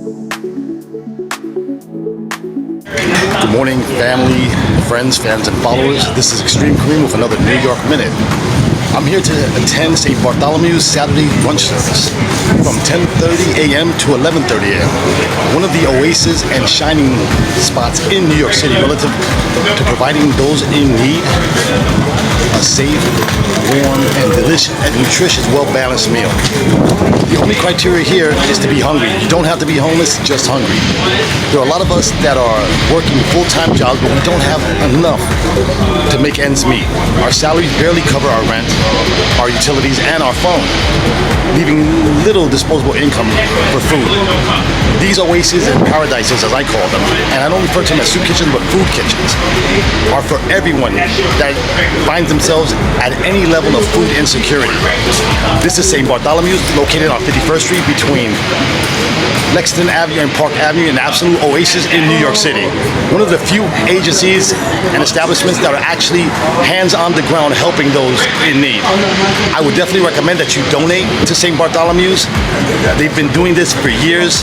Good morning, family, friends, fans, and followers. This is Extreme Kareem with another New York Minute. I'm here to attend St. Bartholomew's Saturday brunch service from 10:30 a.m. to 11:30 a.m. One of the oases and shining spots in New York City relative to providing those in need a safe, warm, and delicious and nutritious, well-balanced meal. The only criteria here is to be hungry. You don't have to be homeless, just hungry. There are a lot of us that are working full-time jobs, but we don't have enough to make ends meet. Our salaries barely cover our rent, our utilities, and our phone, leaving little disposable income for food. These oases and paradises, as I call them, and I don't refer to them as soup kitchens, but food kitchens, are for everyone that finds themselves at any level of food insecurity. This is St. Bartholomew's, located on 51st Street between Lexington Avenue and Park Avenue, an absolute oasis in New York City. One of the few agencies and establishments that are actually hands on the ground helping those in need. I would definitely recommend that you donate to St. Bartholomew's. They've been doing this for years.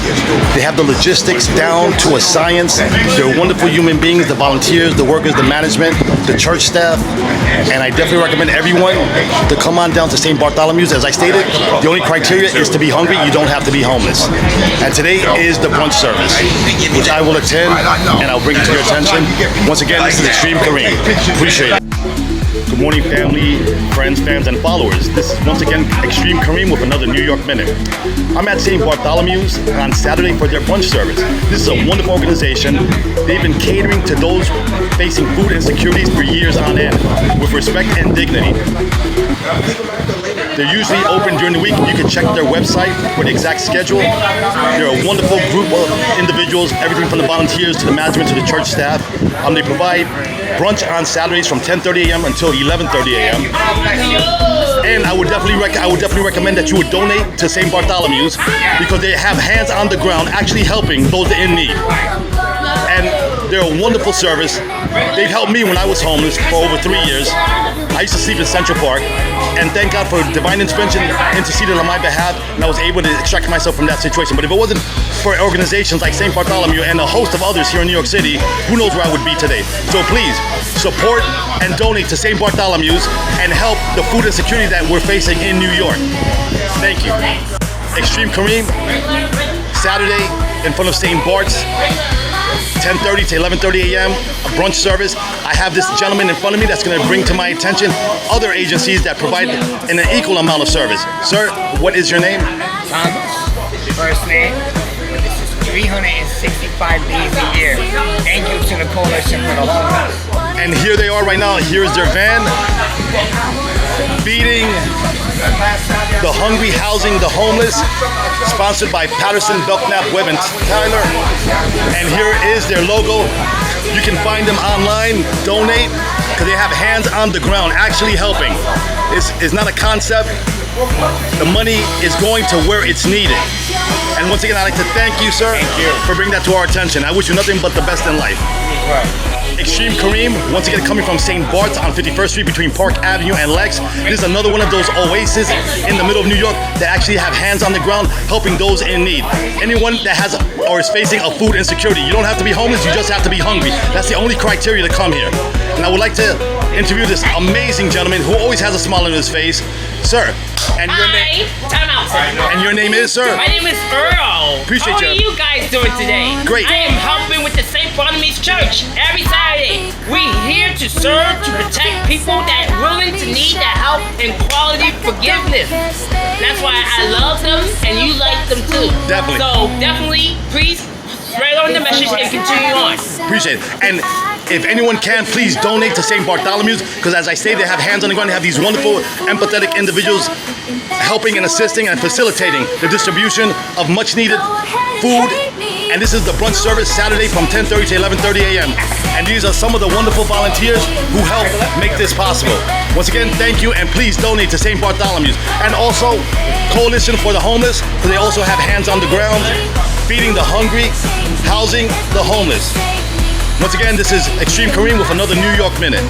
They have the logistics down to a science. They're wonderful human beings, the volunteers, the workers, the management, the church staff, and I definitely recommend everyone to come on down to St. Bartholomew's. As I stated, the only criteria is to be hungry. You don't have to be homeless. And today is the brunch service, which I will attend, and I'll bring it to your attention. Once again, this is Extreme Kareem. Appreciate it. Good morning, family, friends, fans, and followers. This is once again Extreme Kareem with another New York Minute. I'm at St. Bartholomew's on Saturday for their brunch service. This is a wonderful organization. They've been catering to those facing food insecurities for years on end, with respect and dignity. They're usually open during the week. You can check their website for the exact schedule. They're a wonderful group of individuals, everything from the volunteers to the management to the church staff. They provide brunch on Saturdays from 10:30 a.m. until 11:30 a.m. And I would definitely recommend that you would donate to St. Bartholomew's, because they have hands on the ground actually helping those in need. And they're a wonderful service. They've helped me when I was homeless for over 3 years. I used to sleep in Central Park, and thank God for divine intervention interceded on my behalf, and I was able to extract myself from that situation. But if it wasn't for organizations like St. Bartholomew and a host of others here in New York City, who knows where I would be today. So please, support and donate to St. Bartholomew's and help the food insecurity that we're facing in New York. Thank you. Extreme Kareem, Saturday in front of St. Bart's, 10:30 to 11:30 a.m., a brunch service. I have this gentleman in front of me that's going to bring to my attention other agencies that provide an equal amount of service. Sir, what is your name? Thomas, first name. This is 365 days a year. Thank you to the Coalition for the Homeless. And here they are right now. Here's their van, feeding the hungry, housing the homeless, sponsored by Patterson, Belknap, Webb, and Tyler. And here is their logo. You can find them online, donate, because they have hands on the ground actually helping. It's not a concept. The money is going to where it's needed. And once again, I'd like to thank you, sir, for bringing that to our attention. I wish you nothing but the best in life. Right. Extreme Kareem, once again coming from St. Bart's on 51st Street between Park Avenue and Lex. This is another one of those oases in the middle of New York that actually have hands on the ground helping those in need. Anyone that has or is facing a food insecurity, you don't have to be homeless, you just have to be hungry. That's the only criteria to come here. And I would like to interview this amazing gentleman who always has a smile on his face. Sir, and your name? Time out, sir. And your name is, sir? My name is Earl. Appreciate How you. are you guys doing today? Great. I am helping with the St. Bartholomew's Church every Saturday. We're here to serve, to protect people that are willing to need the help and quality forgiveness. That's why I love them and you like them too. Definitely. So definitely, please spread on the message and continue on. Appreciate it. And if anyone can, please donate to St. Bartholomew's, because as I say, they have hands on the ground. They have these wonderful, empathetic individuals helping and assisting and facilitating the distribution of much needed food. And this is the brunch service Saturday from 10:30 to 11:30 a.m. And these are some of the wonderful volunteers who help make this possible. Once again, thank you, and please donate to St. Bartholomew's. And also, Coalition for the Homeless, because they also have hands on the ground, feeding the hungry, housing the homeless. Once again, this is Extreme Kareem with another New York Minute.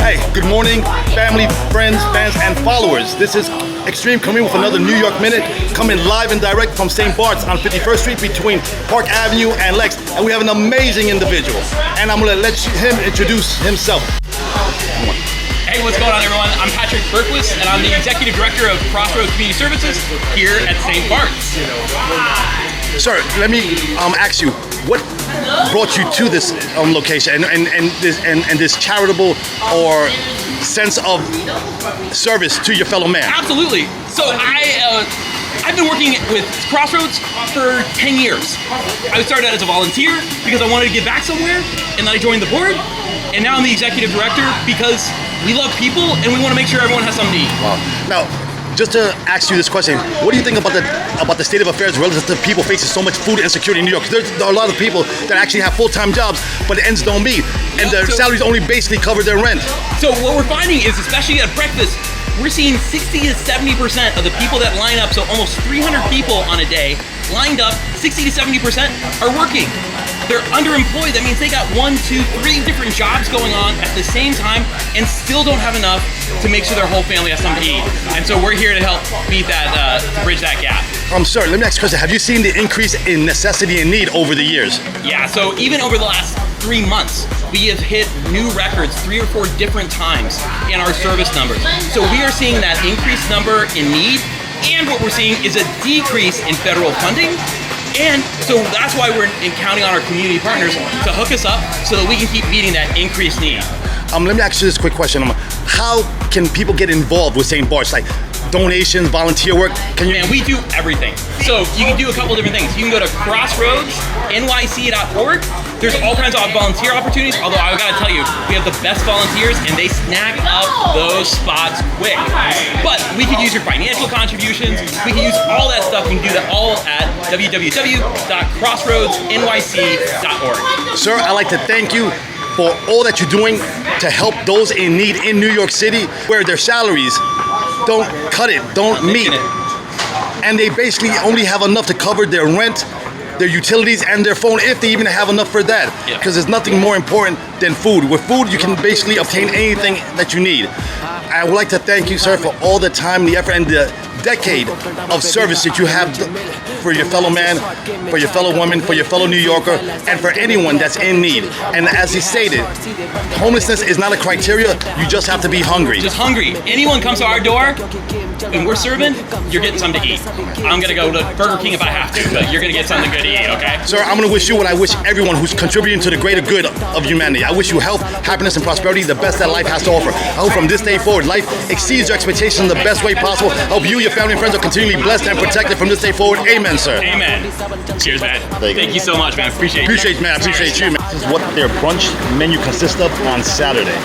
Hey, good morning, family, friends, fans, and followers. This is Extreme coming with another New York Minute, coming live and direct from St. Bart's on 51st Street between Park Avenue and Lex. And we have an amazing individual. And I'm gonna let him introduce himself. Hey, what's going on, everyone? I'm Patrick Bergquist, and I'm the Executive Director of Crossroads Community Services here at St. Bart's. Sir, let me ask you, what brought you to this location and this charitable or sense of service to your fellow man? Absolutely. So I've been working with Crossroads for 10 years. I started out as a volunteer because I wanted to give back somewhere, and then I joined the board, and now I'm the Executive Director because we love people and we want to make sure everyone has something to eat. Wow. Now, just to ask you this question, what do you think about the state of affairs relative to people facing so much food insecurity in New York? There are a lot of people that actually have full-time jobs, but the ends don't meet, and their salaries only basically cover their rent. So what we're finding is, especially at breakfast, we're seeing 60 to 70% of the people that line up, so almost 300 people on a day lined up, 60 to 70% are working. They're underemployed. That means they got 1, 2, 3 different jobs going on at the same time and still don't have enough to make sure their whole family has something to eat. And so we're here to help beat that, to bridge that gap. Sir, let me ask you a question. Have you seen the increase in necessity and need over the years? Yeah, so even over the last 3 months, we have hit new records 3 or 4 different times in our service numbers. So we are seeing that increased number in need, and what we're seeing is a decrease in federal funding. And so that's why we're counting on our community partners to hook us up so that we can keep meeting that increased need. Let me ask you this quick question. How can people get involved with St. Bart's? Like donations, volunteer work? Man, we do everything. So you can do a couple different things. You can go to crossroadsnyc.org. There's all kinds of volunteer opportunities, although I gotta tell you, we have the best volunteers and they snag up those spots quick. But we could use your financial contributions. We can use all that stuff. You can do that all at www.crossroadsnyc.org. Sir, I'd like to thank you for all that you're doing to help those in need in New York City, where their salaries don't meet, and they basically only have enough to cover their rent, their utilities, and their phone, if they even have enough for that. Because there's nothing more important than food. With food, you can basically obtain anything that you need. I would like to thank you, sir, for all the time, the effort, and the decade of service that you have for your fellow man, for your fellow woman, for your fellow New Yorker, and for anyone that's in need. And as he stated, homelessness is not a criteria. You just have to be hungry. Just hungry. Anyone comes to our door and we're serving, you're getting something to eat. I'm gonna go to Burger King if I have to, but you're gonna get something good to eat, okay? Sir, I'm gonna wish you what I wish everyone who's contributing to the greater good of humanity. I wish you health, happiness, and prosperity, the best that life has to offer. I hope from this day forward, life exceeds your expectations in the best way possible. I hope you, your family, and friends are continually blessed and protected from this day forward. Amen, sir. Amen. Cheers, man. Thank you so much, man. Appreciate you. Appreciate you, man. This is what their brunch menu consists of on Saturday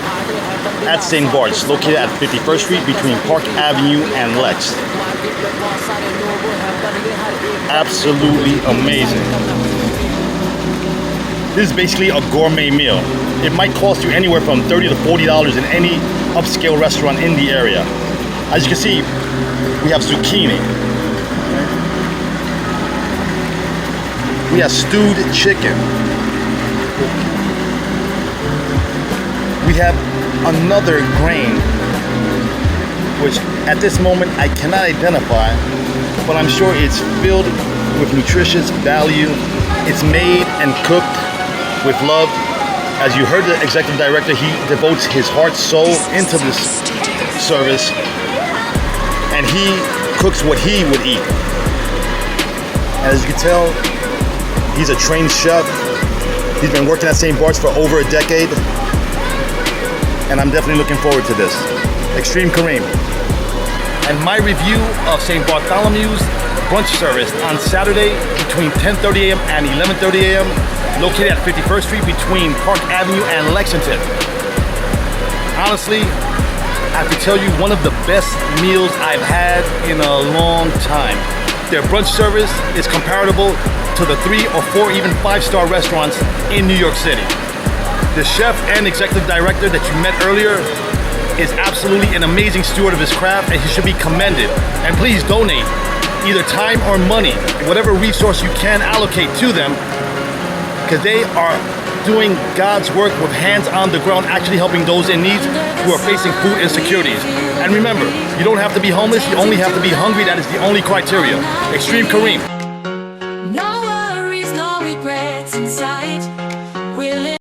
at St. Bart's, located at 51st Street between Park Avenue and Lex. Absolutely amazing. This is basically a gourmet meal. It might cost you anywhere from $30 to $40 in any upscale restaurant in the area. As you can see, we have zucchini. We have stewed chicken. We have another grain, which at this moment I cannot identify, but I'm sure it's filled with nutritious value. It's made and cooked with love. As you heard the executive director, he devotes his heart, soul into this service, and he cooks what he would eat. As you can tell, he's a trained chef. He's been working at St. Bart's for over a decade, and I'm definitely looking forward to this. Extreme Kareem. And my review of St. Bartholomew's brunch service on Saturday between 10:30 a.m. and 11:30 a.m. located at 51st Street between Park Avenue and Lexington. Honestly, I have to tell you, one of the best meals I've had in a long time. Their brunch service is comparable to the 3 or 4, even 5-star restaurants in New York City. The chef and executive director that you met earlier is absolutely an amazing steward of his craft, and he should be commended. And please donate either time or money, whatever resource you can allocate to them, because they are doing God's work with hands on the ground, actually helping those in need who are facing food insecurities. And remember, you don't have to be homeless, you only have to be hungry. That is the only criteria. Extreme Kareem. No worries, no regrets inside.